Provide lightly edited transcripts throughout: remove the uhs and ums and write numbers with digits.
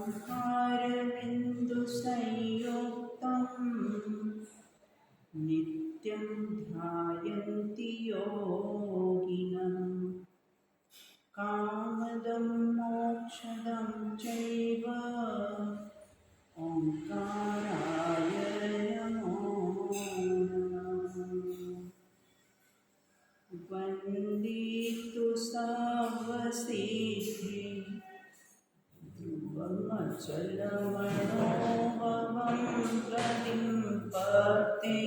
ओंकारबिन्दुसंयुक्तं नित्यं ध्यायन्ति योगिनः कामदं मोक्षदं चैव ओंकाराय नमो नमः। वन्दितु सर्वसिद्धिं ध्रुवमचलमनोभवं प्रदिम्पते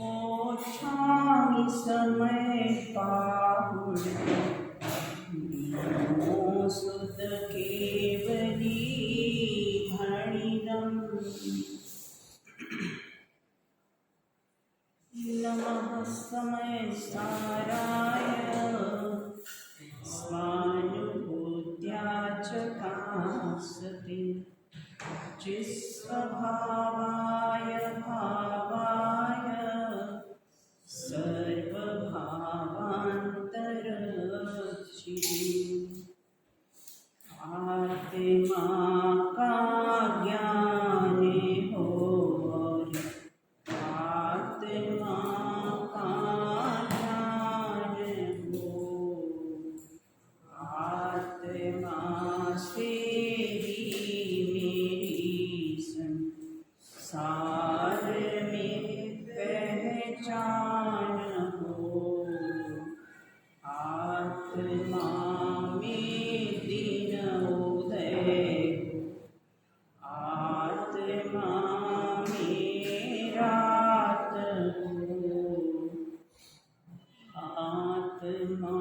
ओच्छामि समयपाहुर् सुतकेवली धनिनम् नमः समयसाराय स्वानुभूत्या च कांसति चिस्वभावाय भावाय सर्वभावान्तरचिति आत्मा का ज्ञाने हो आत्मा का ज्ञान हो आत्मा से ही मेरी संसार में पहचान हो आत्मा में दिन उदय आत्मा में रात हो आत्मा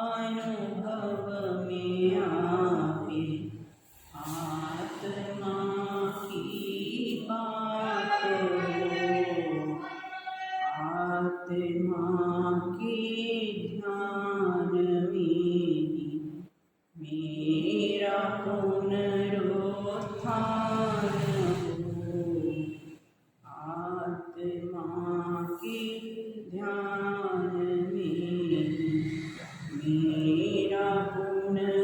अनुभव में आवे आत्मा की बात हो आत्मा के ध्यान में मेरा पुनरुत्थान हो आत्मा के ध्यान में मेरा पुनरुत्थान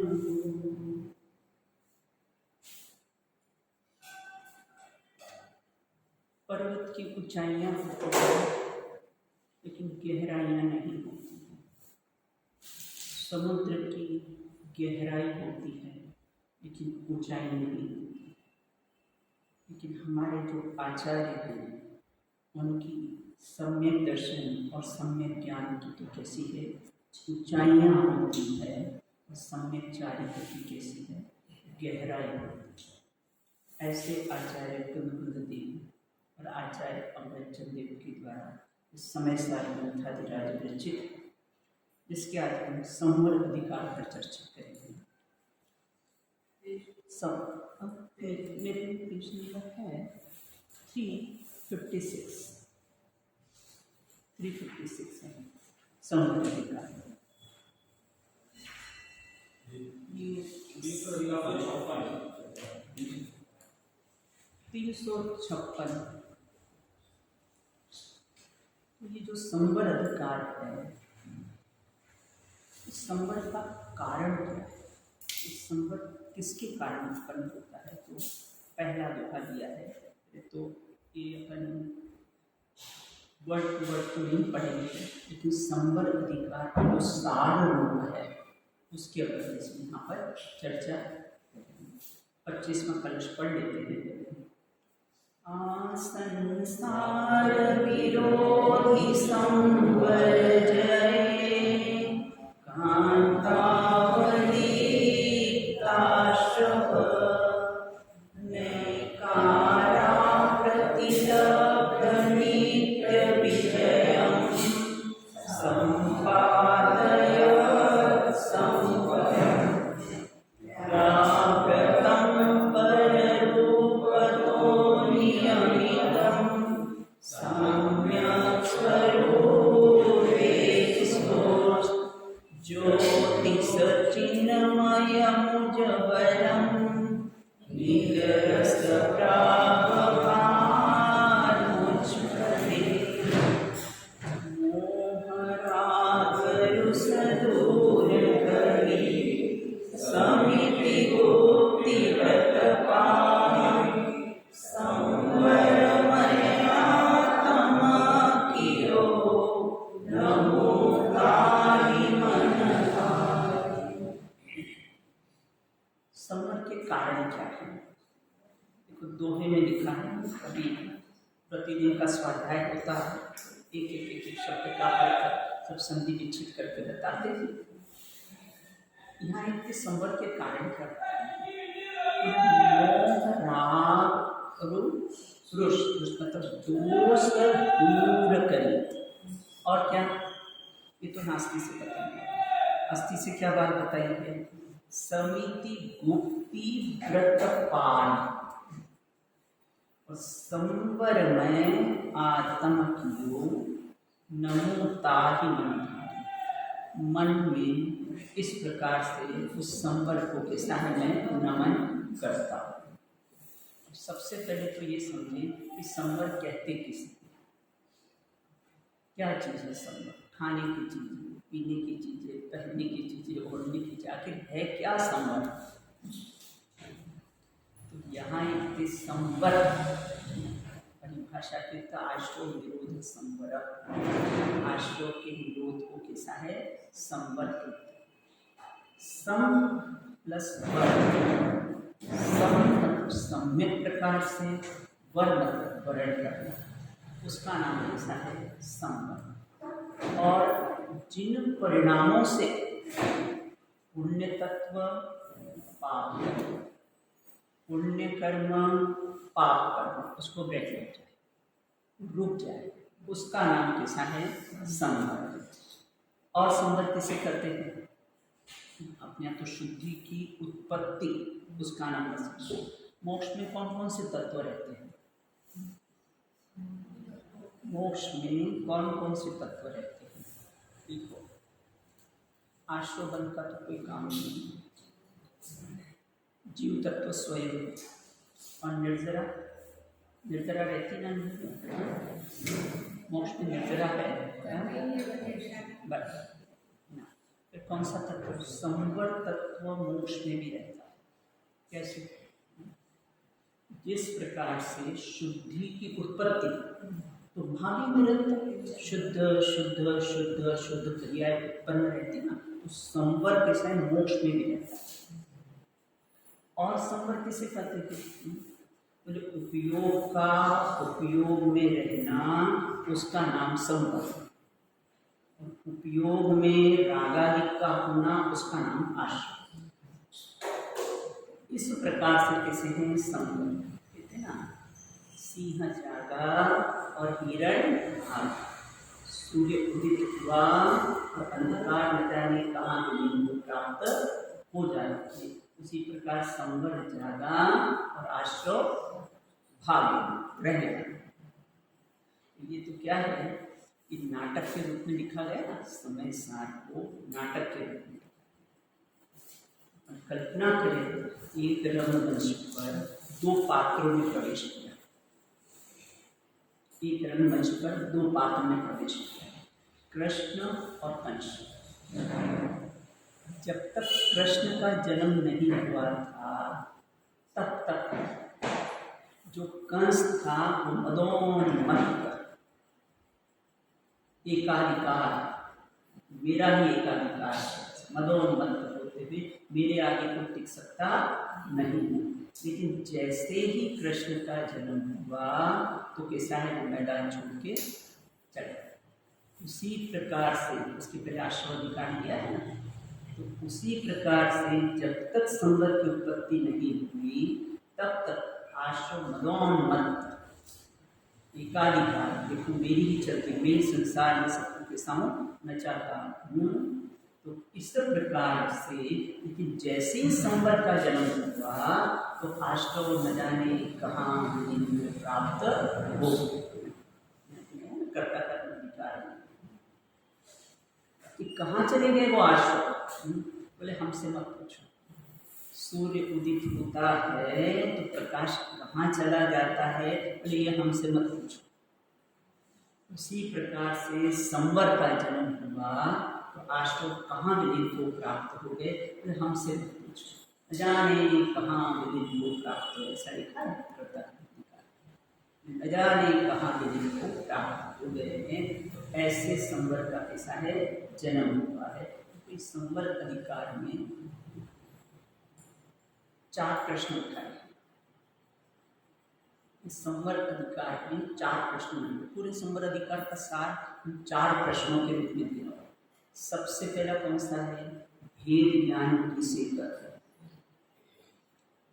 हो। पर्वत की ऊंचाइयां होती हैं लेकिन गहराइयां नहीं होती हैं। समुद्र की गहराई होती है लेकिन ऊंचाई नहीं होती। लेकिन हमारे जो आचार्य हैं उनकी सम्यक दर्शन और सम्यक ज्ञान की तो कैसी है ऊंचाइयां होती है और सम्यक चारित्र की कैसी है गहराई होती है। ऐसे आचार्य कुंद देव और आचार्य अमृतचंद देव के द्वारा इस समय सारी ग्रंथाधिराज रचित जिसके आज हम संवर अधिकार पर चर्चा करेंगे। सब मेरे पेज नंबर है 356 है संवर अधिकार। 356 ये जो संवर अधिकार है इस संवर का कारण क्या है इस संवर किसके कारण उत्पन्न होता है तो पहला दोहा दिया है। तो ये अपन वर्ड टू वर्ड तो नहीं पढ़ेंगे लेकिन संवर अधिकार का जो सार रूप है उसके ऊपर यहाँ पर चर्चा 25वां कलश पढ़ लेते हैं। संसार विरोधी संवर जय कांतावली काश्यप नैकारा प्रतिलब्ध नित्य विजयम् संपादय संपदम् प्राप्तं पररूपतो नियमितं सम्यक् स्वरूपे ज्योतिषचिन्मयमुज्ज्वलं निकरस्तप्रापकामुच्यते मोहरागरुसदूरकरी कारण क्या है? देखो दोहे में लिखा है, कभी प्रतिदिन का स्वाध्याय होता है, एक शब्द का अर्थ सब संधि विच्छेद करके बताते हैं। यहाँ एक संवर के कारण क्या राग रुष मतलब दोष दूर करें। और क्या, ये तो नास्ति से बताएंगे। अस्थि से क्या बात बताइए? समिति गुप्ति व्रत पान और संवर में आत्म कियो नमो ताहि मन में इस प्रकार से उस संवर को कैसा है मैं नमन करता हूँ। सबसे पहले तो ये समझें कि संवर कहते किसे, क्या चीज़ है संवर? खाने की चीज़ें, पीने की चीज़ें, पहनने की चीज़ें, ओढ़ने की चीज़ें, आखिर है क्या संवर? तो यहाँ एक संवर परिभाषा के आश्रो विरोध संवर, आश्रो के विरोध को कैसा है संवर कहते। सम प्लस वर, सम सम्यक प्रकार से, वर मतलब वर्ण करना, उसका नाम कैसा है संवर। और जिन परिणामों से पुण्य तत्व पाप, पुण्य कर्म पाप कर्म उसको ब्रैकेट रुक जाए, उसका नाम कैसा है संवर। और संवर किसे करते हैं? अपने तो शुद्धि की उत्पत्ति, उसका नाम है। मोक्ष में कौन कौन से तत्व रहते हैं? मोक्ष में कौन कौन से तत्व रहते हैं? देखो, आश्रय का तो कोई काम नहीं, जीव तत्व स्वयं और निर्जरा, निर्जरा रहती ना, मोक्ष में निर्जरा है बस। फिर कौन सा तत्व? संवर तत्व मोक्ष में भी रहता है। कैसे? जिस प्रकार से शुद्धि की उत्पत्ति तो भावी में रहता है, शुद्ध शुद्ध शुद्ध शुद्ध क्रिया उत्पन्न रहती ना, तो संवर कैसा है मोक्ष में भी रहता है। और संवर किसे कहते थे? बोले उपयोग का उपयोग में रहना, उसका नाम संवर। उपयोग में रागादिक का होना, उसका नाम आश्रय। इस प्रकार से कैसे हैं संवर कहते ना, सिंह जागा और हिरण भागा, सूर्य उदित हुआ और अंधकार न जाने कहाँ बिंदु प्राप्त हो जाती है। उसी प्रकार संवर जागा और आश्रय भागे रहेगा। ये तो क्या है, ये नाटक के रूप में लिखा गया ना, समय सार को नाटक के रूप में। कल्पना करें एक रंगमंच पर दो पात्रों ने प्रवेश किया, एक रंगमंच पर दो पात्रों ने प्रवेश किया, कृष्ण और कंस। जब तक कृष्ण का जन्म नहीं हुआ था, तब तक जो कंस था वो मदोन्मत्त एकाधिकार, मेरा ही एकाधिकार, मदोन्मत्त होते हुए मेरे आगे कोई टिक सकता नहीं है। लेकिन जैसे ही कृष्ण का जन्म हुआ तो कैसा है, वो मैदान छोड़ के चले। उसी प्रकार से उसके पहले आश्रवाधिकार दिया है ना, तो उसी प्रकार से जब तक संवर की उत्पत्ति नहीं हुई तब तक आश्रम मदोन्मत्त एकाधिकार, देखो मेरी ही चलती, मेरी संसार में सबको कैसा हूँ मैं चाहता हूँ। तो इस प्रकार से लेकिन जैसे ही संवर का जन्म हुआ तो आश्रम न जाने कहाँ प्राप्त हो, करता कि कहाँ चले गए वो आश्रम? बोले हमसे मत पूछो। सूर्य उदित होता है तो प्रकाश कहाँ चला जाता है? बोले ये हमसे मत पूछो। उसी प्रकार से संवर का जन्म हुआ तो आश्रम कहाँ विदित को प्राप्त हो गए? बोले हमसे मत पूछो, न जाने कहाँ विदित को प्राप्त हो, ऐसा लिखा है न जाने कहाँ विदित को प्राप्त हो गए हैं। तो ऐसे संवर का कैसा है जन्म हुआ है। तो इस संवर अधिकार में 4 प्रश्न उठाए। इस संवर अधिकार में 4 प्रश्न हैं। पूरे संवर अधिकार का सार 4 प्रश्नों के रूप में दिया। सबसे पहला कौन सा है? भेद ज्ञान किसे करते?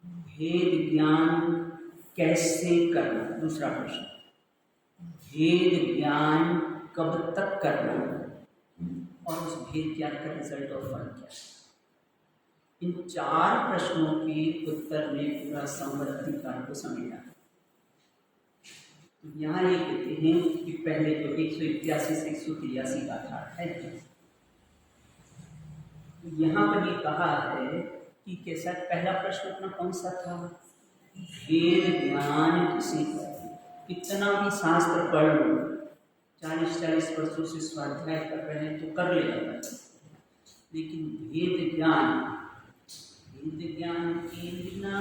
भेद ज्ञान कैसे करना? दूसरा प्रश्न, भेद ज्ञान कब तक करना और उस भेद ज्ञान का रिजल्ट और फल क्या? इन 4 प्रश्नों के उत्तर में पूरा संवर अधिकार को समेटा। तो यहाँ ये कहते हैं कि पहले तो 181 से 183 गाथा है। यहाँ पर ये कहा है कि कैसा, पहला प्रश्न अपना कौन सा था? भेद ज्ञान किसे कहते? कितना भी शास्त्र पढ़ लो, 40-40 वर्षों से स्वाध्याय कर रहे हैं तो कर लेगा, लेकिन भेद ज्ञान के बिना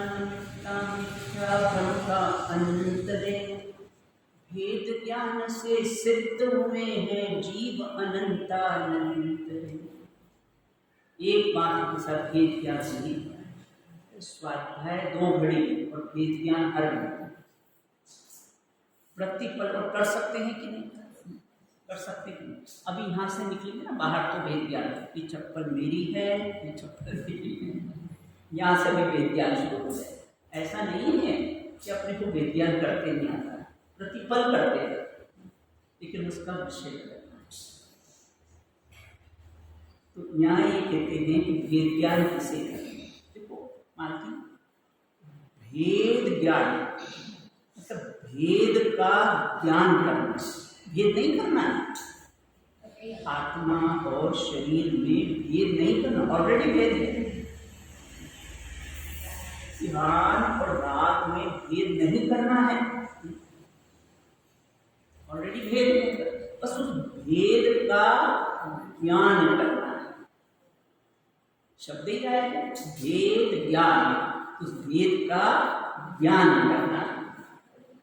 का अंतरे, भेद ज्ञान से सिद्ध हुए हैं जीव अनंतानंत। एक बात के साथ भेद ज्ञान नहीं, स्वाध्याय 2 घड़ी और भेद ज्ञान हर घड़ी। प्रतिपल और कर सकते हैं कि नहीं? कर सकते हैं। अभी यहाँ से निकलेंगे ना बाहर तो भेद ज्ञान, ये चप्पल मेरी है, ये चप्पल मेरी है, यहाँ से भी भेद ज्ञान शुरू हो जाए। ऐसा नहीं है कि अपने को भेद ज्ञान करते नहीं आता, प्रतिपल करते हैं, लेकिन उसका विषय करना। तो यहाँ ये कहते हैं कि भेद ज्ञान किसे करते? देखो मालती, भेद ज्ञान मतलब भेद का ज्ञान करना, भेद नहीं करना है। आत्मा और शरीर में भेद नहीं करना, ऑलरेडी भेद है। ध्यान और राग में भेद नहीं करना है, ऑलरेडी भेद है, बस उस भेद का ज्ञान करना है। शब्द ही आएगा भेद ज्ञान, उस भेद का ज्ञान करना है।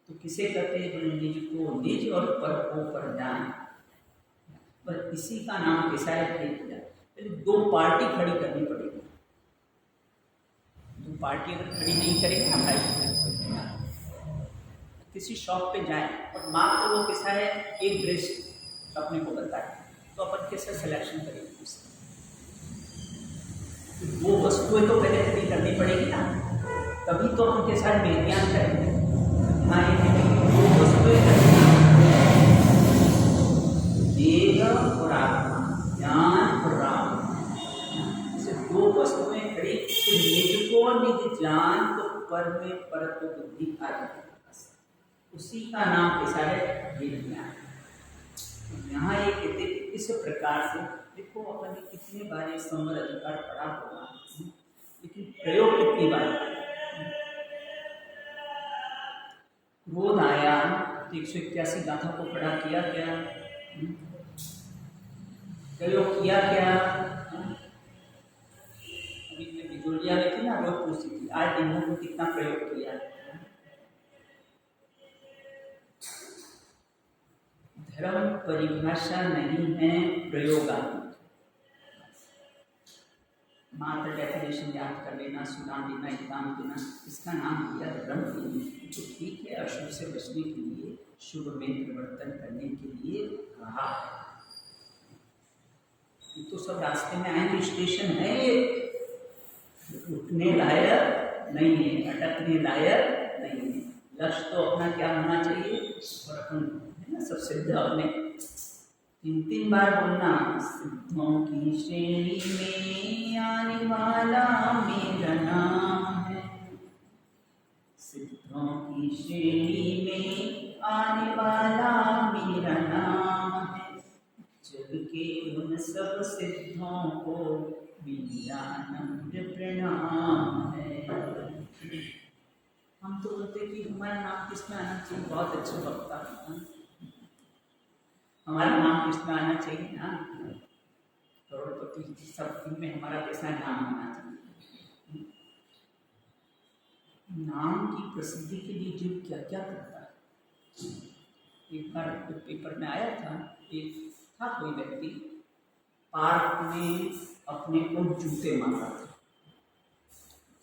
तो किसे कहते हैं? बोले निज को निज और पर को पर जान। पर इसी का नाम कैसा है? भेद ज्ञान। पहले 2 पार्टी खड़ी करनी पड़ेगी। 2 पार्टी अगर खड़ी नहीं करेंगे ना भाई, किसी शॉप पे जाए और मात्र वो कैसा है, एक ड्रेस अपने को बताए, तो अपन कैसे सिलेक्शन करेंगे? वो वस्तुएं तो पहले खड़ी करनी पड़ेगी ना, तभी तो हम के साथ भेद ज्ञान करेंगे। हाँ, वो वस्तुएं देह और आत्मा, ज्ञान और राग, जैसे 2 वस्तुएं खड़ी, तो निज को निज जान तो पर में परत्व बुद्धि आ जाती, उसी का नाम कैसा है? भेद ज्ञान। यहाँ ये कहते कि इस प्रकार से देखो, अपन ने कितने बार ये संवर अधिकार पढ़ा होगा, लेकिन प्रयोग कितनी बार? क्रोध आया तो 181 गाथा को पढ़ा, किया क्या? प्रयोग किया क्या? अभी मैं बिजोलिया में थी ना, रोज पूछती थी आज दिन भर को कितना प्रयोग किया। धर्म परिभाषा नहीं है प्रयोगात्मक, मात्र डेफिनेशन याद कर लेना, सुना लेना, एग्जाम देना, इसका नाम दिया धर्म। तो ठीक है, अशुभ से बचने के लिए, शुभ में परिवर्तन करने के लिए कहा। तो सब रास्ते में आएंगे, स्टेशन है, उठने लायक नहीं है, अटकने लायक नहीं है। लक्ष्य तो अपना क्या होना चाहिए? और अपन है ना, सब सिद्ध अपने 3 बार बोलना, सिद्धों की श्रेणी में आने वाला मेरा नाम है, सिद्धों की श्रेणी में आने वाला मेरा नाम है, जग के उन सब सिद्धों को मेरा नम्र प्रणाम है। हम तो बोलते कि हमारा नाम किसमें आना चाहिए? बहुत अच्छा वक्ता, हमारा नाम किसमें आना चाहिए ना? करोड़पति सब में हमारा कैसा नाम आना चाहिए? नाम की प्रसिद्धि के लिए जीव क्या क्या करता है। एक बार पेपर में आया था, एक था कोई व्यक्ति पार्क में अपने को जूते मारा था,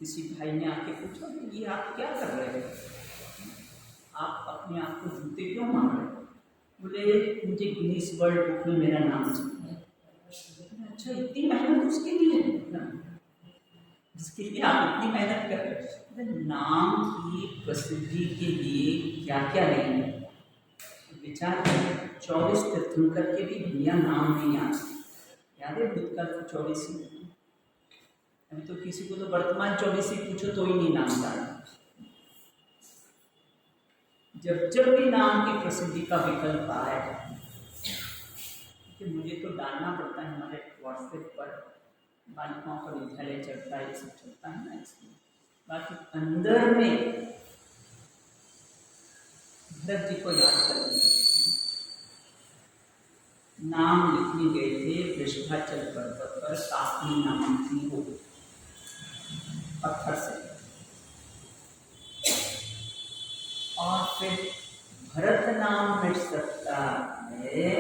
किसी भाई ने आके पूछा कि ये आप क्या कर रहे हो, आप अपने आप को जूते क्यों मार रहे हो? बोले मुझे गिनीज वर्ल्ड बुक में मेरा नाम चाहिए। अच्छा, इतनी मेहनत उसके लिए, उसके लिए आप इतनी मेहनत कर रहे हो? नाम की प्रसिद्धि के लिए क्या क्या नहीं है। विचार करें, 24 तीर्थंकर के भी भैया नाम नहीं याद है? भूतकाल को 24 ही, अभी तो किसी को तो वर्तमान 24 ही पूछो तो ही नहीं नाम जाना। जब जब भी नाम की प्रसिद्धि का विकल्प आए, कि मुझे तो डालना पड़ता है हमारे व्हाट्सएप पर, बालिकाओं का विद्यालय चलता है, ये सब चलता है ना, इसलिए। बाकी अंदर में भरत जी को याद करेंगे। नाम लिखने गए थे वृषभाचल पर्वत पर, काफी नाम की हो पत्थर से, और फिर भरत नाम मिट सकता है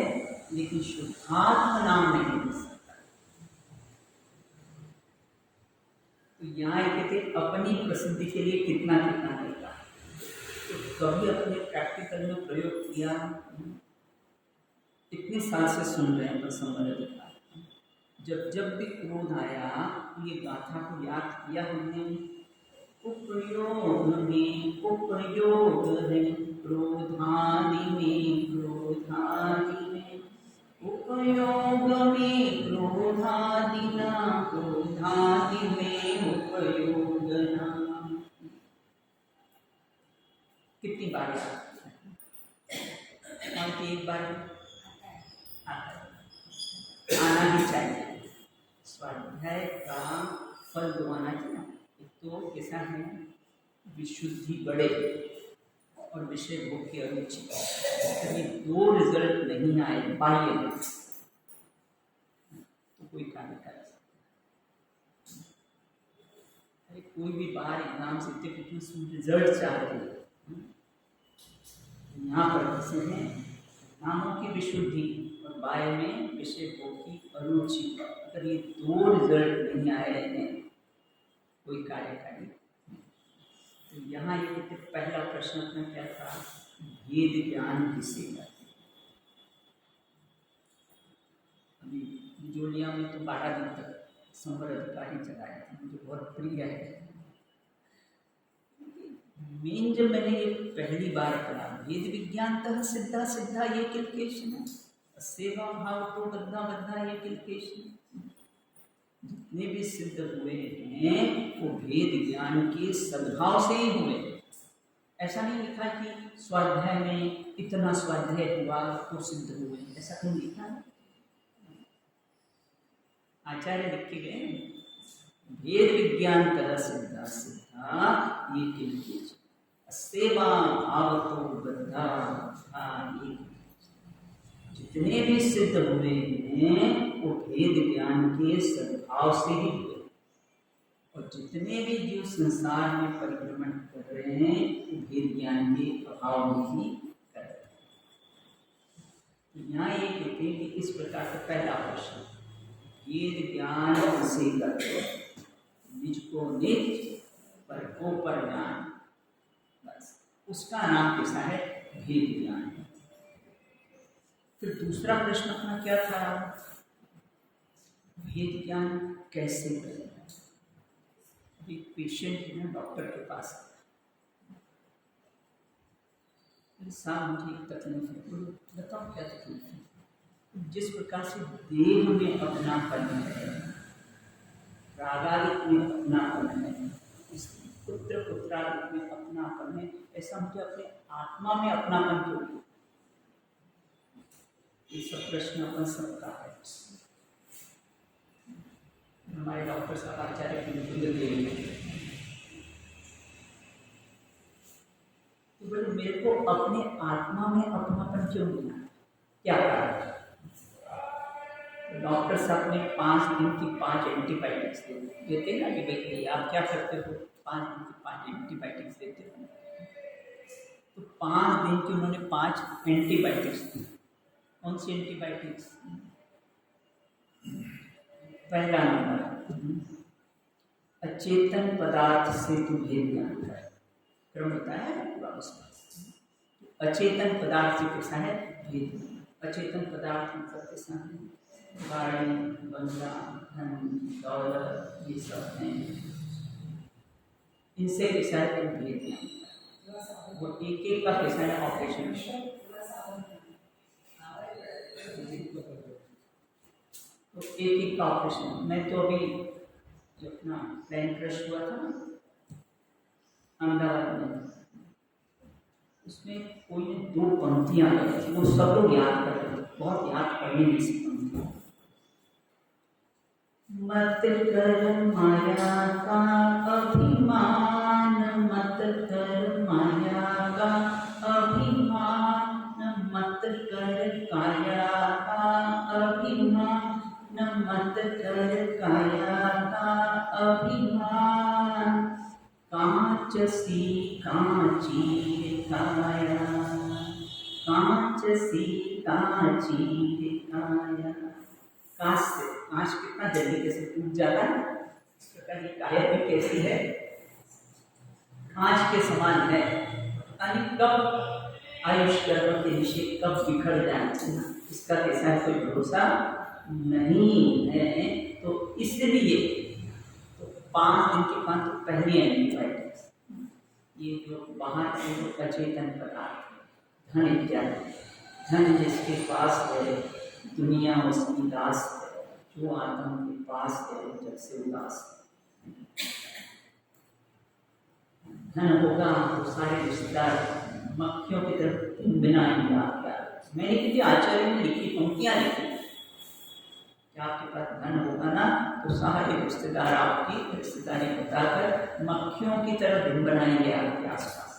लेकिन शुद्धात्म नाम नहीं मिट सकता। तो यहाँ कहते अपनी प्रसिद्धि के लिए कितना कितना करता है। तो कभी अपने प्रैक्टिकल में प्रयोग किया? इतने साल से सुन रहे हैं प्रसंग, जब जब भी क्रोध आया ये गाथा को याद किया हमने। कुप्रयोग में कुप्रयोग है, क्रोधादि में क्रोधादि में, उपयोग में क्रोधादिना, क्रोधादि में उपयोग ना। कितनी बार याद किया? और एक बार आना भी चाहिए। स्वाध्याय का फल दो आना चाहिए। एक तो कैसा है, विशुद्धि बढ़े और विषय भोग की अरुचि। कभी दो रिजल्ट नहीं आए बाह्य तो कोई कार्य कर सकता। अरे कोई भी बाहर एग्जाम से कुछ रिजल्ट चाहते हैं, यहाँ पर कैसे हैं, नामों की विशुद्धि और बाह्य में विषय भोग की अरुचि। अगर ये दो रिजल्ट नहीं आए हैं कोई कार्यकारी। तो यहाँ ये कहते पहला प्रश्न अपना क्या था, वेद ज्ञान किसे कहते हैं। अभी जोलिया में तो 12 दिन तक संवर अधिकारी चलाए थे, मुझे बहुत प्रिय है। मेन जब मैंने ये पहली बार पढ़ा, वेद विज्ञान तह सिद्धा सिद्धा ये किलकेशन है, सेवा भाव को बद्धा बद्धा ये किलकेशन। जितने भी सिद्ध हुए हैं वो वेद ज्ञान के सद्भाव से ही हुए। ऐसा नहीं लिखा कि स्वाध्याय में इतना स्वाध्याय हुआ तो सिद्ध हुए, ऐसा नहीं लिखा है। आचार्य लिख के गए, वेद विज्ञान तरह सिद्धा सिद्धा ये किलकेशन, सेवा भाव को बद्धा ये। जितने भी सिद्ध हुए हैं वो भेद ज्ञान के सद्भाव से ही हुए, और जितने भी जीव संसार में परिभ्रमण कर रहे हैं वो भेद ज्ञान के अभाव में ही कर रहे हैं। तो यहाँ ये कहते हैं कि इस प्रकार का पहला प्रश्न, भेद ज्ञान किसे करते हैं, निज को निज पर को पर ज्ञान, बस उसका नाम कैसा है, भेद ज्ञान। फिर दूसरा प्रश्न अपना क्या था, भेद ज्ञान कैसे करें। एक पेशेंट है डॉक्टर के पास, साहब मुझे एक तकलीफ है, बताओ क्या तकलीफ है। जिस प्रकार से देह में अपनापन है, रागादिक में अपनापन है, पुत्र पुत्रादिक में अपनापन है, ऐसा मुझे अपने आत्मा में अपनापन क्यों नहीं। ये सब प्रश्न अपन सबका है। हमारे डॉक्टर साहब आचार्य की तो बोले मेरे को अपने आत्मा में अपनापन क्यों मिला, क्या कारण। डॉक्टर साहब ने 5 दिन की 5 एंटीबायोटिक्स देते ना कि भाई आप क्या करते हो, 5 दिन की 5 एंटीबायोटिक्स देते हो। तो 5 दिन की उन्होंने 5 एंटीबायोटिक्स दी। कौन सी एंटीबायोटिक्स, पहला नंबर अचेतन पदार्थ से तू भेद ज्ञान कर। क्रम बताया है पूरा उसमें। अचेतन पदार्थ से कैसा है भेद। अचेतन पदार्थ मतलब कैसा है, गाड़ी, बंगला, धन, दौलत, ये सब हैं, इनसे कैसा है तू भेद ज्ञान कर। वो एक एक का कैसा है ऑपरेशन। तो एक एक का ऑपरेशन। मैं तो अभी जब अपना प्लेन क्रश हुआ था ना अहमदाबाद में, उसमें कोई ने 2 पंक्तियां आई थी, वो सब लोग याद कर रहे थे, बहुत याद करने में सी पंक्तियां। मत कर माया का अभिमान, मत कर माया का अभिमान, मत कर काया का अभिमान, मत कर काया का अभिमान, कांच सी कांची काया, कांच सी कांची काया। कांच कितना जल्दी कैसे टूट जाता है, इस प्रकार की काया भी कैसी है, कांच के समान है। कब आयुष कर्म के निषेध कब बिखर जाए इसका कैसा है कोई भरोसा नहीं है। तो इसलिए तो 5 दिन के बाद तो पहले एंटीबायोटिक्स, ये जो बाहर के जो अचेतन पदार्थ धन इत्यादि, धन जिसके पास है दुनिया उसकी दास है, जो आत्मा के पास है जब से उदास है। धन होगा तो सारे रिश्तेदार मक्खियों की तरफ बिना याद किया। मैंने किसी आचार्य ने लिखी पंक्तियां लिखी कि आपके पास धन होगा ना तो सारे रिश्तेदार आपकी रिश्तेदारी बताकर मक्खियों की तरह दिन बनाएंगे आपके आसपास।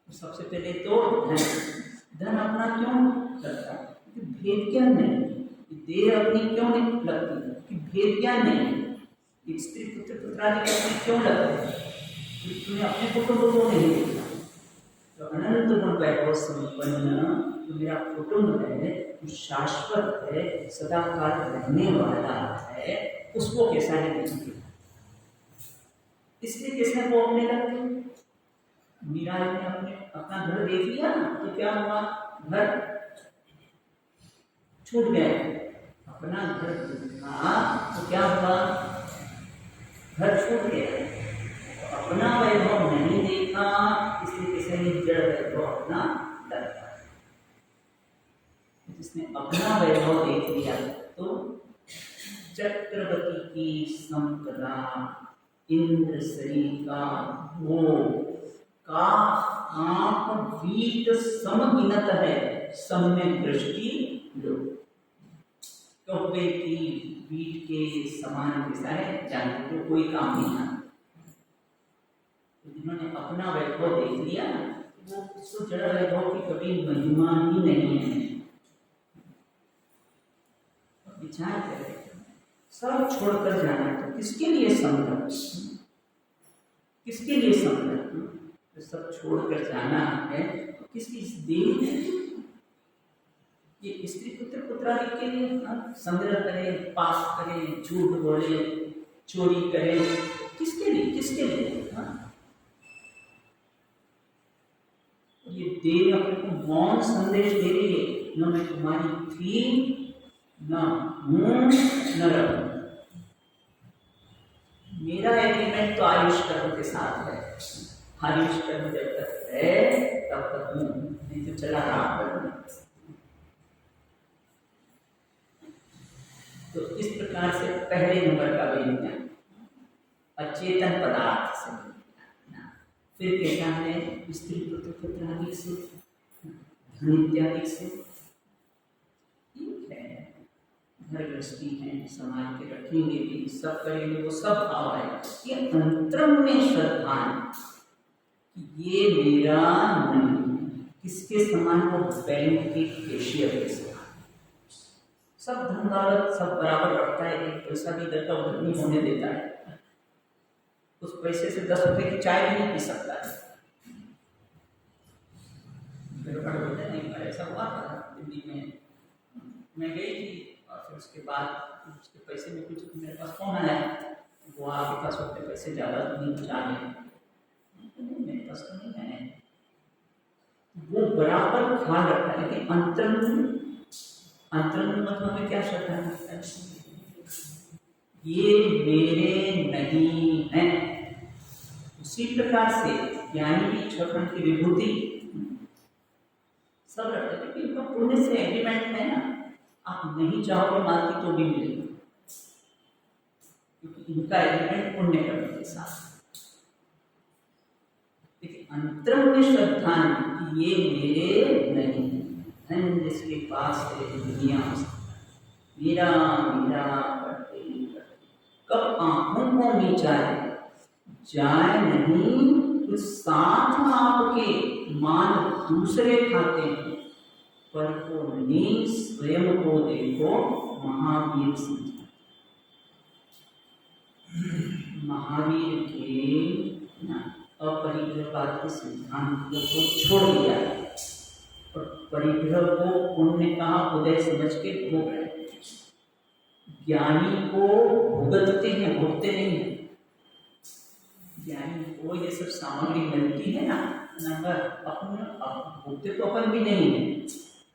तो सबसे पहले तो धन अपना क्यों लगता है कि भेद क्या नहीं, देह अपनी क्यों नहीं लगती कि भेद क्या नहीं, स्त्री पुत्र पुत्रादि अपनी क्यों लगते हैं, तुम्हें अपने फोटो को नहीं देखना। तो अनंत गुण वैभव संपन्न तो मेरा फोटो है, जो शाश्वत है, सदाकाल रहने वाला है, उसको कैसा है देखेंगे। इसलिए कैसे वो अपने लगते हैं। मीरा ने अपना घर देख लिया तो क्या हुआ, घर छूट गया। अपना घर देखा तो क्या हुआ, घर छूट गया। अपना वैभव नहीं देखा इसलिए किसी ने जड़ वैभव अपना लगता है। जिसने अपना वैभव देख लिया तो चक्रवर्ती की संपदा, इंद्र सरिता भोग का आप वीत समगिनत है, सम्यक दृष्टि लो। कौवे की वीट के समान दिशा है, जानते तो कोई काम नहीं आता। जिन्होंने अपना वैभव देख लिया वो उसको जड़ वैभव की कभी महिमा ही नहीं है। विचार करें, सब छोड़कर जाना है तो किसके लिए संभव, किसके लिए संभव, तो सब छोड़कर जाना है तो किसकी देह है, ये स्त्री पुत्र पुत्रादि के लिए संग्रह करें, पाप करें, झूठ बोले, चोरी करें, किसके लिए, किसके लिए ये देह अपने को मौन संदेश दे रही है, न मैं तुम्हारी थी, न हूं, न रहूं। मेरा एग्रीमेंट तो आयुष कर्म के साथ है, आयुष कर्म जब तक है तब तक हूं, नहीं तो चला राम कर्म। तो इस प्रकार से पहले नंबर का विज्ञान अचेतन पदार्थ से, फिर कैसा है स्त्री पुत्र पुत्रादि से, धन इत्यादि से। ठीक है, घर गृहस्थी है, समाज के रखेंगे भी, सब करेंगे, वो सब भाव है। ये अंतरम में श्रद्धा कि ये मेरा नहीं, किसके समान, वो बैंक के कैशियर के समान। सब धन दौलत सब बराबर रखता है, एक पैसा भी इधर का उधर नहीं होने देता है। उस पैसे से 10 रुपए की चाय भी नहीं पी सकता है। नहीं, ऐसा हुआ था दिल्ली में, मैं गई थी और फिर उसके बाद उसके पैसे में कुछ मेरे पास फोन आया, वो आपके पास उतने पैसे ज़्यादा तो नहीं चाहिए, मेरे पास तो नहीं आए। वो बराबर ख्याल रखता है, लेकिन अंतरंग मतलब में क्या श्रद्धा है, ये मेरे नहीं है। उसी प्रकार से ज्ञानी की छठन की विभूति सब रखते हैं, इनका पुण्य से एग्रीमेंट है ना, आप नहीं चाहोगे मालती तो भी मिलेगी, क्योंकि इनका एग्रीमेंट पुण्य करने के साथ। लेकिन अंतरंग में श्रद्धा ये मेरे नहीं है, जिसके पास है दुनिया मेरा मेरा करते कब आंखों को नीचाए जाए नहीं, कुछ साथ आपके मान दूसरे खाते हैं, पर को नहीं स्वयं को देखो महावीर समझा। महावीर के अपरिग्रहवाद के सिद्धांत को छोड़ दिया और परिग्रह को पुण्य का उदय समझ के भोग रहे। ज्ञानी को भुगतते हैं, भोगते नहीं है। ज्ञानी को ये सब सामग्री मिलती है ना, नंबर अपन भोगते तो अपन भी नहीं है,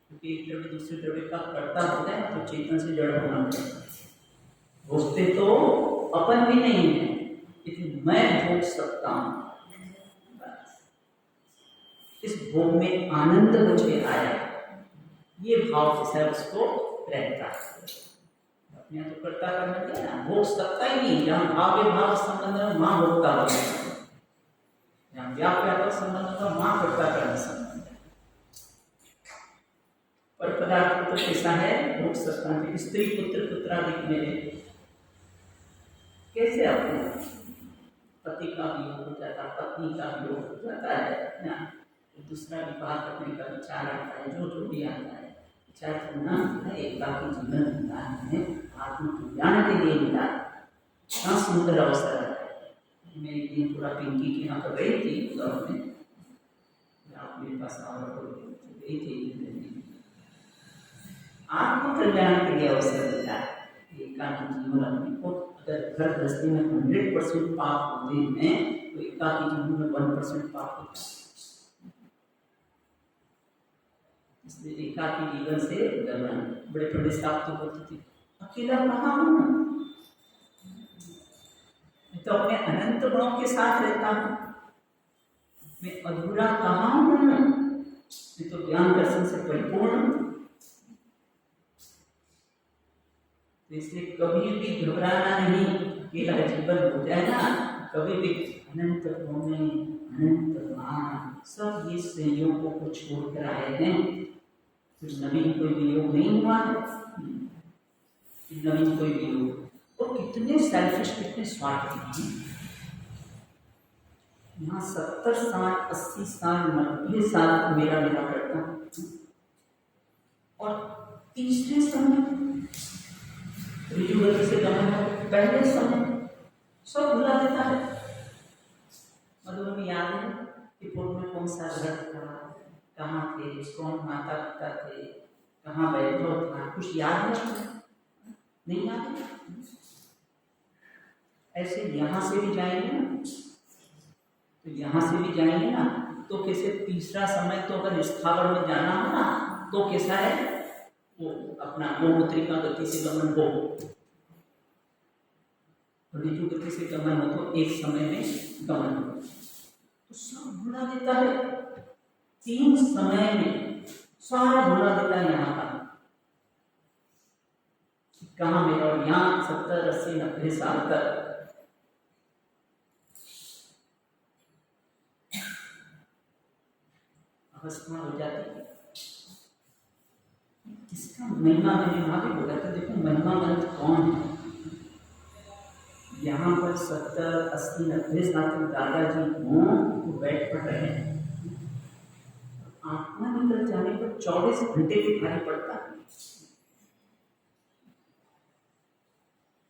क्योंकि एक द्रव्य दूसरे द्रव्य का कर्ता होता है तो चेतन से जड़ होना चाहिए। भोगते तो अपन भी नहीं है, लेकिन मैं भोग सकता हूँ। इस भोग में आनंद मुझे आया, ये भाव जैसा है उसको रहता है। अपने तो कर्ता करना दिया ना, भोग सकता ही नहीं। जहाँ भाव भाव संबंध में माँ भोगता हो, जहाँ व्याप संबंध में माँ कर्ता करना संबंध है। पर पदार्थ तो कैसा है, भोग सकता है। स्त्री पुत्र पुत्रादि मेरे कैसे अपने पति का वियोग हो जाता, पत्नी का वियोग हो जाता है ना, दूसरा विवाह करने का विचार आता है, जो भी आता है विचार करना है। एकाकी जीवन मिला है, आत्मज्ञान के लिए मिला, इतना सुंदर अवसर है। मैं एक दिन थोड़ा पिंकी के यहाँ पर गई थी, गाँव में, आप मेरे पास गई थी। आत्मकल्याण के लिए अवसर मिला है। एकाकी जीवन अपने को, अगर घर गृहस्थी में 100% पाप होते हैं तो एकाकी जीवन में 1% पाप होता है। इसलिए एकाकी जीवन से डरना। बड़े बड़े साहब तो बोलते थे, अकेला कहाँ हूँ, मैं तो अपने अनंत गुणों के साथ रहता हूँ, मैं अधूरा कहाँ हूँ, मैं तो ज्ञान दर्शन से परिपूर्ण हूँ। तो इसलिए कभी भी घबराना नहीं, अकेला जीवन हो जाए ना, कभी भी अनंत होने अनंत मान सब ये संयोगों को छोड़कर आए हैं। तो नवीन कोई वियोग नहीं हुआ है, नवीन कोई वियोग। तो कितने सेल्फिश, कितने स्वार्थी हैं। यहाँ 70 साल 80 साल 90 साल मेरा करता हूँ, और तीसरे समय से गमन हो, पहले समय सब भुला देता है। मतलब हमें याद है कि पूर्व में कौन सा व्रत था, कहाँ थे, कौन माता पिता थे, कहाँ वैभव था, कुछ याद है? नहीं याद है। ऐसे यहाँ से भी जाएंगे ना, तो यहाँ से भी जाएंगे ना, तो कैसे तीसरा समय तो अगर स्थावर में जाना हो ना, तो कैसा है वो अपना गोमूत्रिका गति से गमन हो, ऋतु गति से गमन हो, तो एक समय में गमन हो, तो सब भुला देता है। 3 समय में सारा भुला देता है। यहाँ का कहाँ में, और यहाँ 70 80 90 साल तक अवस्था हो जाती है। इसका महिमा मैंने वहां भी बोला था, देखो महिमा ग्रंथ कौन है। यहाँ पर 70 80 90 साल तक दादाजी हों तो बैठ पड़ रहे हैं, आत्मा निकल जाने पर 24 घंटे भी भारी पड़ता है।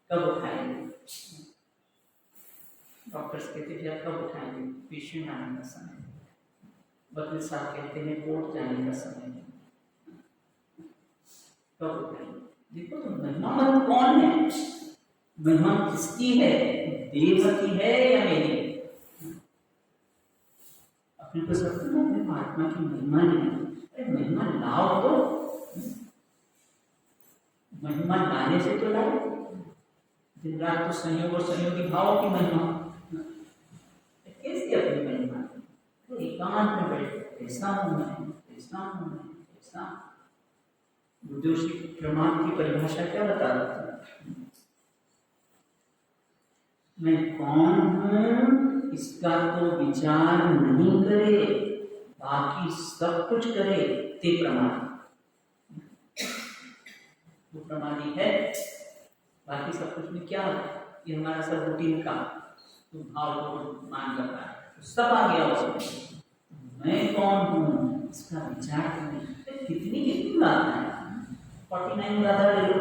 कब उठाएंगे? डॉक्टर्स कहते हैं कब उठाएंगे? पेशेंट आने का समय। वकील साहब कहते हैं कोर्ट जाने का समय। कब उठाएंगे? देखो तो महिमामंत कौन है, महिमा किसकी है, देव की है या मेरी? अपने को सब अपने महात्मा की महिमा नहीं है। अरे महिमा लाओ तो, महिमा लाने से तो लाओ। दिन रात तो संयोग और संयोगी भाव की महिमा, कैसी अपनी महिमा? तो एकांत में बैठ, ऐसा हूं मैं, ऐसा हूं मैं, ऐसा। बुद्धि प्रमाण की परिभाषा क्या बता रहा था? मैं कौन हूं इसका तो विचार नहीं करे, बाकी सब कुछ करे, ते प्रमाण। वो प्रमाणी है, बाकी सब कुछ में क्या है, ये हमारा सब रूटीन का तो भाव को मान करता है, तो सब आ गया उसमें। मैं कौन हूँ इसका विचार करने, कितनी कितनी बात है। 49 राधा ले लो।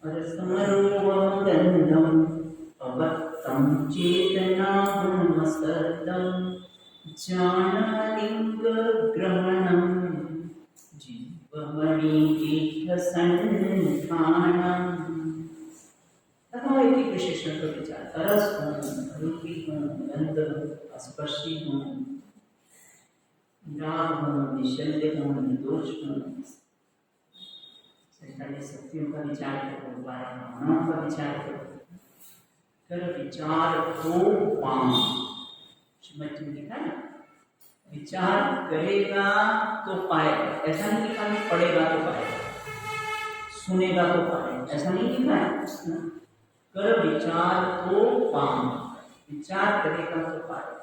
अरे समरोवमगंधम अवत्तम चेतना गुणमसर्दम ज्ञानालिंग ग्रहणम जीवमणि संठानम। एक विशेषण का विचार, तरस हूँ, रूपी हूँ, गंध हूँ, स्पर्शी हूँ, राग हूँ, निशल्य हूँ, निर्दोष हूँ। शक्तियों का विचार करो, भावनाओं का विचार करो, कर विचार को पाम। श्रीमद जी लिखा है, विचार करेगा तो पाएगा, ऐसा नहीं लिखा है पढ़ेगा तो पाएगा, सुनेगा तो पाएगा, ऐसा नहीं लिखा है। कर विचार को पाम, विचार करेगा तो पाएगा।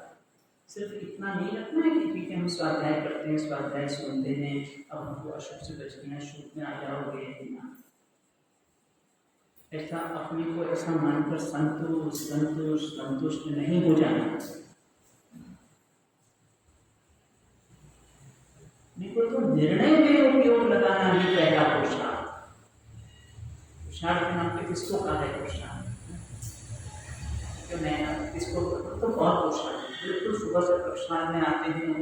सिर्फ इतना नहीं रखना है कि ठीक है हम स्वाध्याय करते हैं, स्वाध्याय सुनते हैं, अब हमको अशुभ से बचना है, शुभ में आ जाओगे ना। ऐसा अपने को ऐसा मानकर संतुष्ट नहीं हो जाना। देखो तो निर्णय में उपयोग लगाना ही पहला पुरुषार्थ। पुरुषार्थ के नाम पे किसको कहा है पुरुषार्थ? मैं इसको तो बहुत पुरुषार्थ, बिल्कुल सुबह से कक्षा में आते हैं,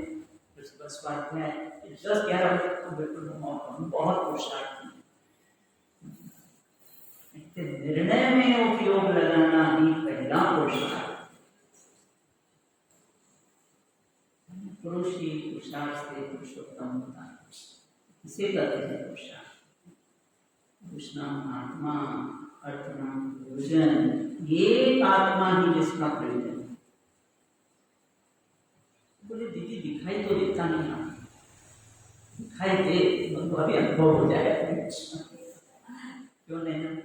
फिर सुबह स्वाध्याय 10-11 बजे तक तो बिल्कुल बहुत पुरुषार्थ। निर्णय में उपयोग लगाना ही पहला पुरुषार्थ। पुरुष ही पुरुषार्थ से पुरुषोत्तम होता है, इसे कहते हैं पुरुषार्थ। पुरुषनाम आत्मा, अर्थनाम प्रयोजन, ये आत्मा ही जिसका प्रयोजन। बोले दीदी दिखाई तो देता नहीं, आप दिखाई दे तो अभी अनुभव हो जाएगा। क्यों नहीं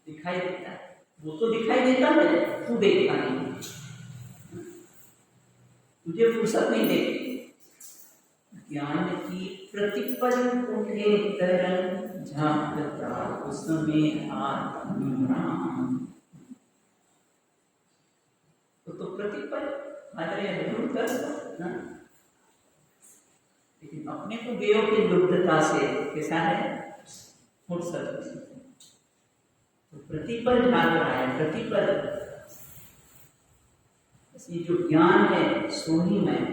दिखाई देता? वो तो दिखाई देता है, तू देखता नहीं, तुझे फुर्सत नहीं देती। ज्ञान की प्रतिपल उठे तरंग झांकता उसमें आत्मराम। तो प्रतिपल जरूर कर, लेकिन अपने को गेयों की लुब्धता से कैसा है, फुर्सत। तो प्रतिपल झांक रहा है, प्रतिपल ये जो ज्ञान है सोही में,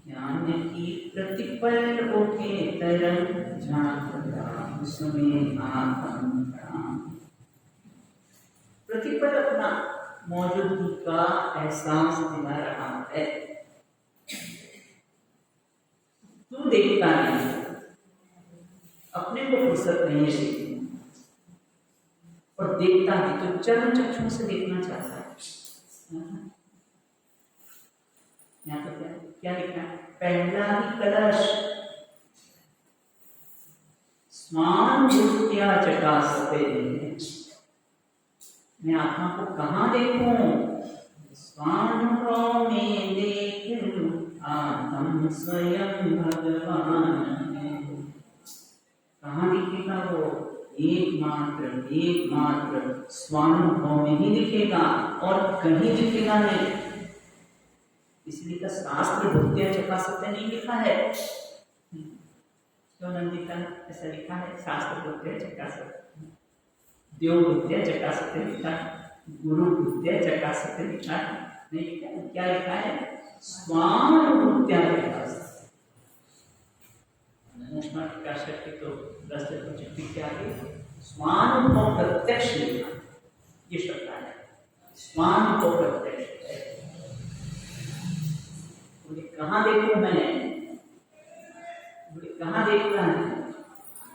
ज्ञान की प्रतिपल उठे तरंग झांकता उसमें आत्मराम। प्रतिपल अपना मौजूदगी का एहसास दिला रहा है, तू देखता नहीं, अपने को फुर्सत नहीं है और देखता है तो चरण चक्षुओं से देखना चाहता है। यहाँ तो क्या लिखा है, पहला ही कलश स्वान भूत्या चकासते। मैं आत्मा को कहाँ देखूं? स्वानुभव में देख आत्म स्वयं भगवान। कहाँ दिखेगा वो? एकमात्र स्वानुभव में ही दिखेगा और कहीं दिखेगा नहीं। इसलिए का शास्त्र भूत्या चकासते नहीं लिखा है, क्यों नहीं लिखा? ऐसा लिखा है शास्त्र भूत्या चकासते, देव भूत्या चकासते लिखा, गुरु भूत्या चकासते लिखा नहीं लिखा। क्या लिखा है? स्वानुभूत्या चकासते। प्रकाशक की तो रस्य प्रचिति के आगे स्वानुभव प्रत्यक्ष लेना, ये शब्द आया। स्वानुभव प्रत्यक्ष है, बोले कहाँ देखूं मैं, बोले कहाँ देखता है,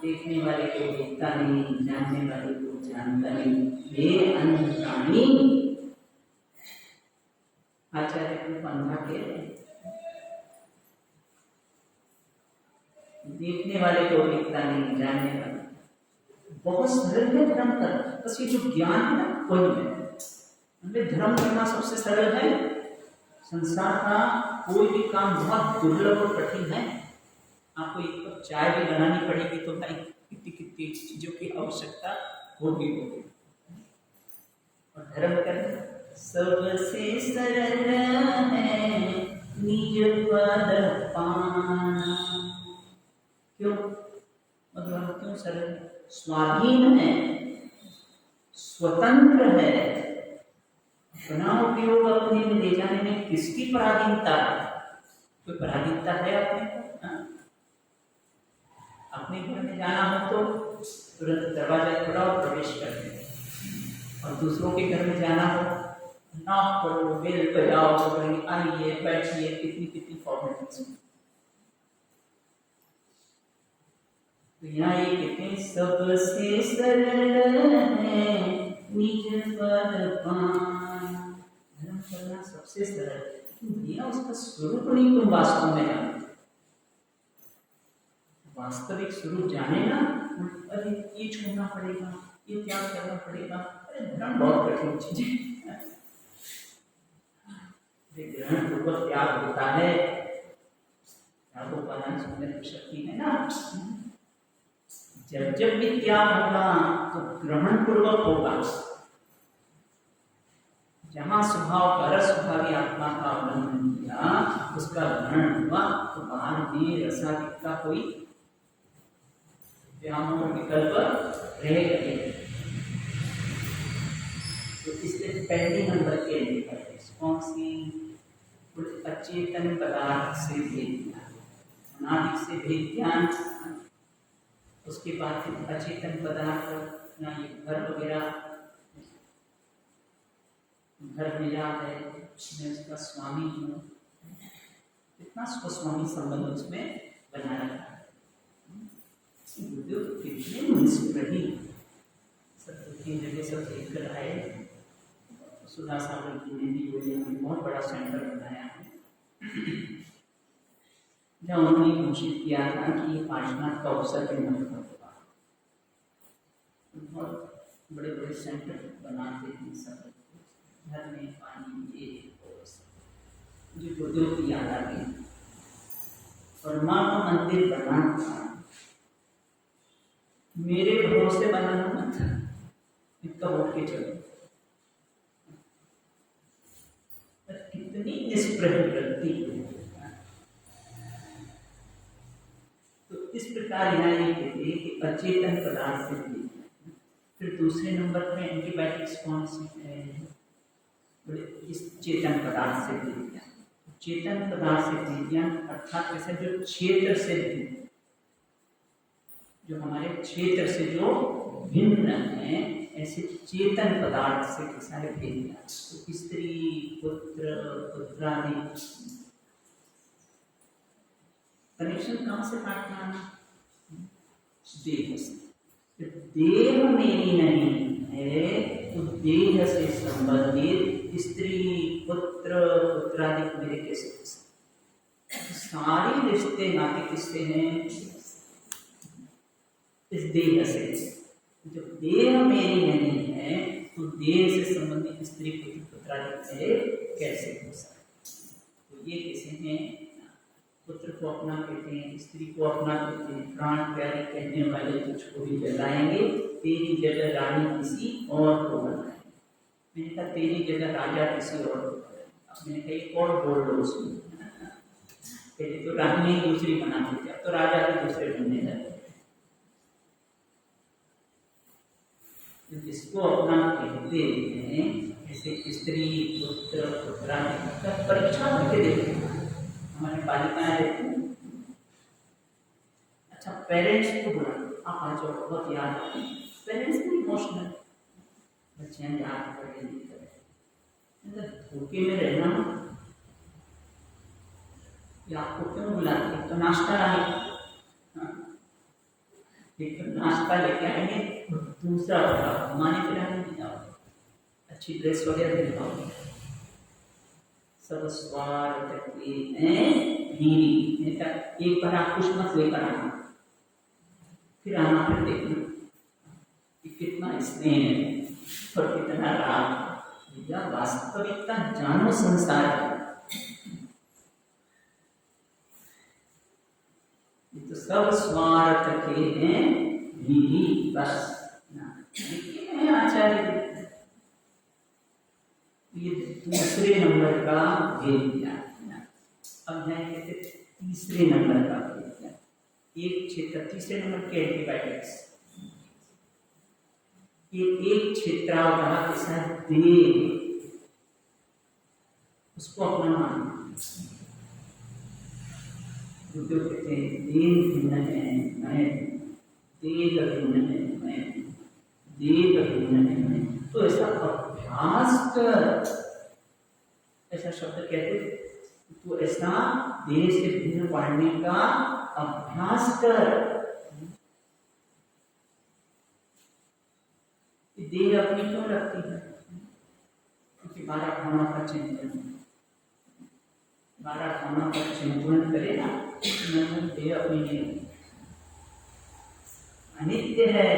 देखने वाले को देखता नहीं, जानने वाले को जानता नहीं, ये अन्य प्राणी। आचार्य को पंथा के देखने वाले को देखता नहीं, जानने वाले। बहुत सरल है धर्म करना, बस ये जो ज्ञान है ना वही है। हमें धर्म करना सबसे सरल है। संसार का कोई भी काम बहुत दुर्लभ और कठिन है। आपको एक कप चाय भी बनानी पड़ेगी तो भाई कितनी कितनी चीजों की आवश्यकता होगी। और धर्म करना सबसे सरल है निज पद पाना। क्यों मतलब क्यों सरल? स्वाधीन है, स्वतंत्र है, अपना उपयोग अपने में ले जाने में किसकी पराधीनता है? कोई पराधीनता है अपने को? अपने घर में जाना हो तो तुरंत दरवाजा खोला और प्रवेश करते हैं, और दूसरों के घर में जाना हो नॉक करो, बेल बजाओ, आइए बैठिए, कितनी कितनी फॉर्मेलिटीज। तो यहाँ ये कहते हैं सबसे सरल है निज पद पाना। धर्म करना सबसे सरल, भैया उसका स्वरूप नहीं तुम वास्तव में जानते। वास्तविक स्वरूप जाने ना, अरे ये छोड़ना पड़ेगा, ये त्याग करना पड़ेगा। अरे धर्म बहुत कठिन चीज है। ग्रहण पूर्वक त्याग होता है, त्यागों का सुंदर शक्ति है ना। जब जब भी त्याग होगा तो ग्रहण पूर्वक होगा। जहाँ स्वभाव पर स्वभावी आत्मा का अवलंबन किया, उसका ग्रहण हुआ, तो बाहर में रसादिक का कोई व्यामोह विकल्प रहेगा नहीं। तो इसलिए पहले नंबर के लिए कौन सी? अचेतन पदार्थ से भेद ज्ञान, अनादि से भेद ज्ञान। उसके बाद फिर अचेतन पदार्थ ना, ये घर वगैरह, घर मिला है, मैं उसका स्वामी हूँ, इतना स्वस्वामी संबंध उसमें बना रखा है। कितने मनुष्य रही सब तीन जगह सब देख कर आए। सुधा सागर जी ने भी वो बहुत बड़ा सेंटर बनाया है, जहाँ उन्होंने घोषित किया था कि ये पार्श्वनाथ का अवसर के महत्व होगा। बहुत बड़े बड़े सेंटर बनाते हैं सब, घर में पानी ये मुझे गुरुदेव की याद आ गई। और माँ का मंदिर बनाना था, मेरे भरोसे बनाना मत, इतना उठ के चलो। कितनी निष्प्रह वृत्ति। तो इस प्रकार यहाँ ये कहते हैं कि अचेतन पदार्थ से भी। फिर दूसरे नंबर में एंटीबायोटिक्स कौन सी है? इस चेतन पदार्थ से भी। चेतन पदार्थ से विज्ञान अर्थात ऐसा जो क्षेत्र से भिन्न, जो हमारे क्षेत्र से जो भिन्न है, ऐसे चेतन पदार्थ से सारे भेद। तो स्त्री पुत्र पुत्रादि कनेक्शन कहाँ से काटना है? देह से। देह मेरी नहीं है तो देह से संबंधित स्त्री पुत्र पुत्रादि मेरे कैसे हो सकते? सारे रिश्ते नाते किससे हैं? इस देह से। जब देह मेरी नहीं है तो देह से संबंधित स्त्री पुत्र पुत्रादि मेरे कैसे हो सकते? तो ये कैसे हैं? पुत्र को अपना कहते हैं, स्त्री को अपना कहते हैं, प्राण प्यारे कहने वाले तुझको भी जलाएंगे, तेरी जगह रानी किसी और को बनाएंगे। मैंने कहा तेरी जगह राजा किसी और को बनाएंगे। मैंने कहा एक और बोल लो उसमें, पहले तो रानी दूसरी बनाते थे, अब तो राजा भी दूसरे बनने लगे। जिसको अपना कहते हैं, जैसे स्त्री पुत्र पुत्रादि का परीक्षा करके देखते हैं, हमारे बालिकाएं देखते हैं। अच्छा पेरेंट्स को बुला, आप आ जाओ, बहुत याद आती है। पेरेंट्स भी इमोशनल, बच्चे याद करें नहीं करें, मतलब धोखे में रहना। या आपको क्यों बुलाते हैं? तो नाश्ता लाए, एक तो नाश्ता लेके आएंगे, दूसरा घुमाने फिराने नहीं जाओ, अच्छी ड्रेस वगैरह दिखाओ, सब स्वार्थ के एक बार आप कुछ मत लेकर आना, फिर आना, फिर देखना कि कितना स्नेह है और कितना राग। भैया वास्तविकता जानो संसार है, ये तो सब स्वार्थ के हैं भी, बस आचार्य ये दूसरे नंबर का भेद ज्ञान। अब कहते तीसरे नंबर का भेद ज्ञान। एक क्षेत्र, तीसरे नंबर के एंटीबायोटिक्स, ये एक क्षेत्रावधान के साथ देह, उसको अपना मानना। जो कहते हैं देह भिन्न है, मैं देह भिन्न है, मैं देह भिन्न है, मैं, तो ऐसा अभ्यास कर, ऐसा शब्द कहते, तो ऐसा देह से भिन्न पढ़ने का अभ्यास कर। देह अपनी क्यों रखती है? क्योंकि 12 भावना का चिंतन, 12 भावना का चिंतन करे ना, देह अपनी नहीं, अनित्य है।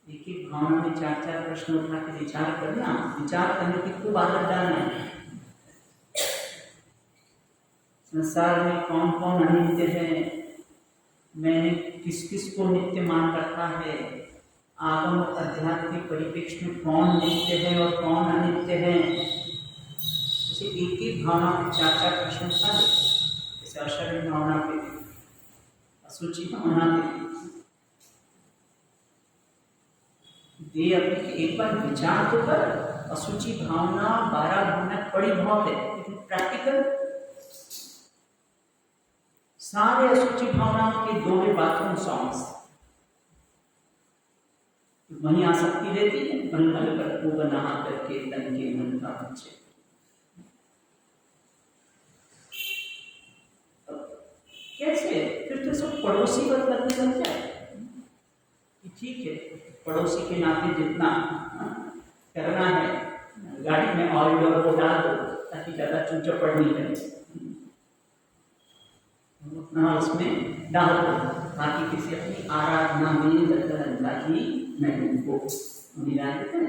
एक ही भावना में 4-4 प्रश्न उठा के विचार करना, विचार करने की खूब आदत डालना है। संसार में कौन कौन अनित्य है, मैंने किस किस को नित्य मान रखा है, आगम और आध्यात्मिक परिप्रेक्ष्य में कौन नित्य है और कौन अनित्य है। जैसे एक ही भावना में 4-4 प्रश्न उठा दे, जैसे अशरीर भावना पे, असुचि भावना पे, दे अपने एक बार विचार तो कर। असुचि भावना 12 भावना बड़ी बहुत है, लेकिन प्रैक्टिकल सारे असुचि भावनाओं के 2 बाथरूम सॉन्ग्स वहीं आसक्ति रहती है, मन मल कर को बना करके तन के मन का बच्चे। कैसे फिर तो सब पड़ोसी पर करने लग जाए। ठीक है, पड़ोसी के नाते जितना करना है, गाड़ी में ऑयल और वो डाल दो ताकि ज्यादा चूचा पड़नी है, उतना उसमें डाल दो, ताकि किसी अपनी आराधना में दखलंदाजी नहीं हो।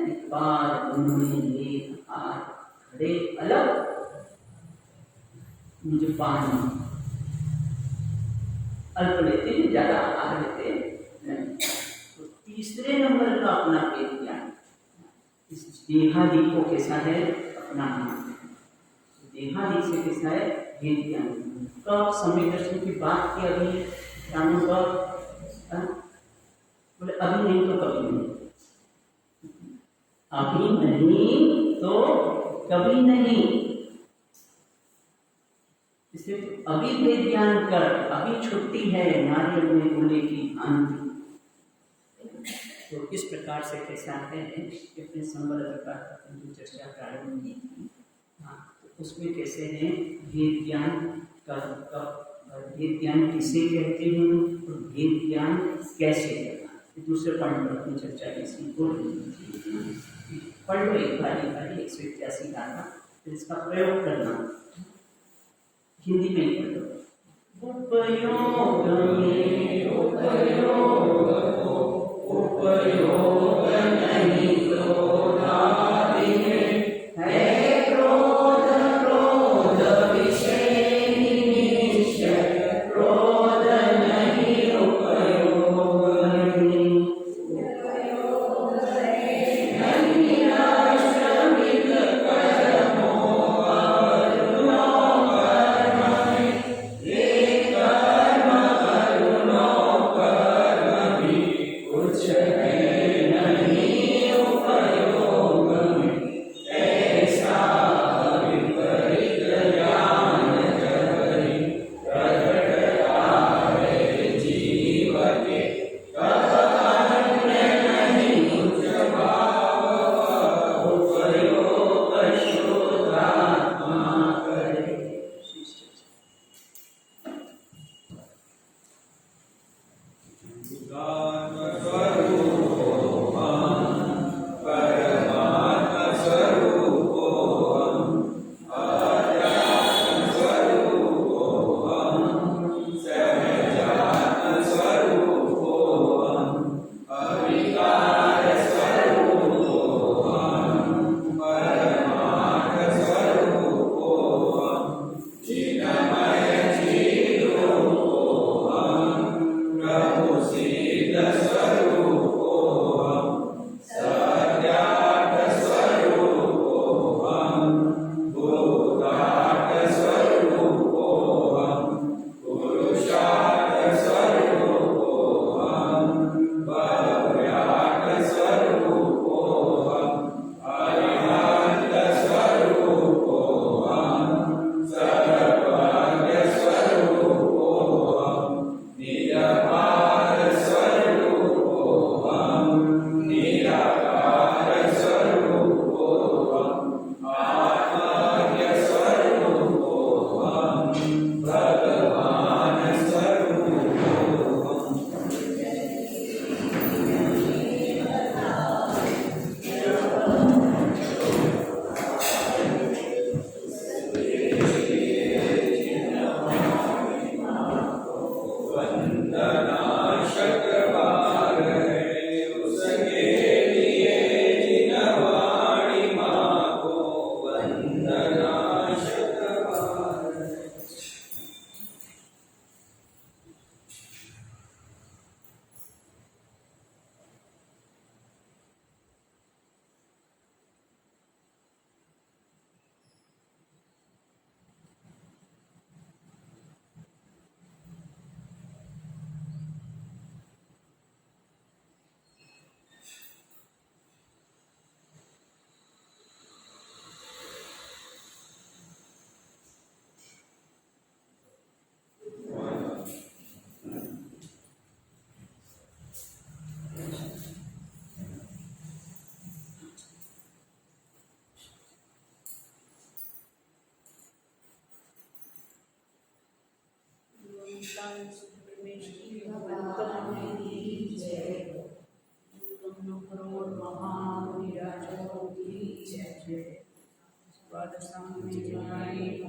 एक बार उन्होंने ये खड़े अलग मुझे पानी अल्प लेते हैं, ज्यादा आग लेते नहीं। तो तीसरे नंबर का अपना वेद ज्ञान, इस देहादि को कैसा है अपना, देहादि से कैसा है वेद ज्ञान। तो समय दर्शन की बात की अभी बोले अभी नहीं तो कभी नहीं, अभी नहीं तो कभी नहीं। इसे अभी वेद ज्ञान कर, अभी छुट्टी है नारियल में बोले की भांति। तो इस प्रकार से कैसा है कि अपने संबंध का जो चर्चा प्रारंभ की, हाँ, तो उसमें कैसे है वेद ज्ञान का, वेद ज्ञान किसे कहते हैं और वेद ज्ञान कैसे करना, दूसरे पॉइंट पर अपनी चर्चा इसी को पढ़ लो एक बारी 181 गाना, फिर इसका प्रयोग करना, हिंदी में ही पढ़ लो। उपयोग में उपयोग नहीं क्रोधादि है, क्रोध क्रोध विषय निश्चय, क्रोध नहीं उपयोग नहीं।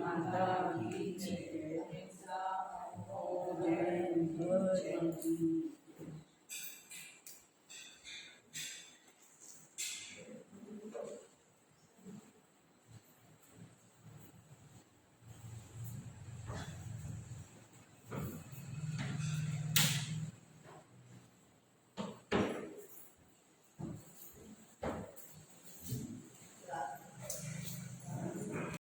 माता की जय।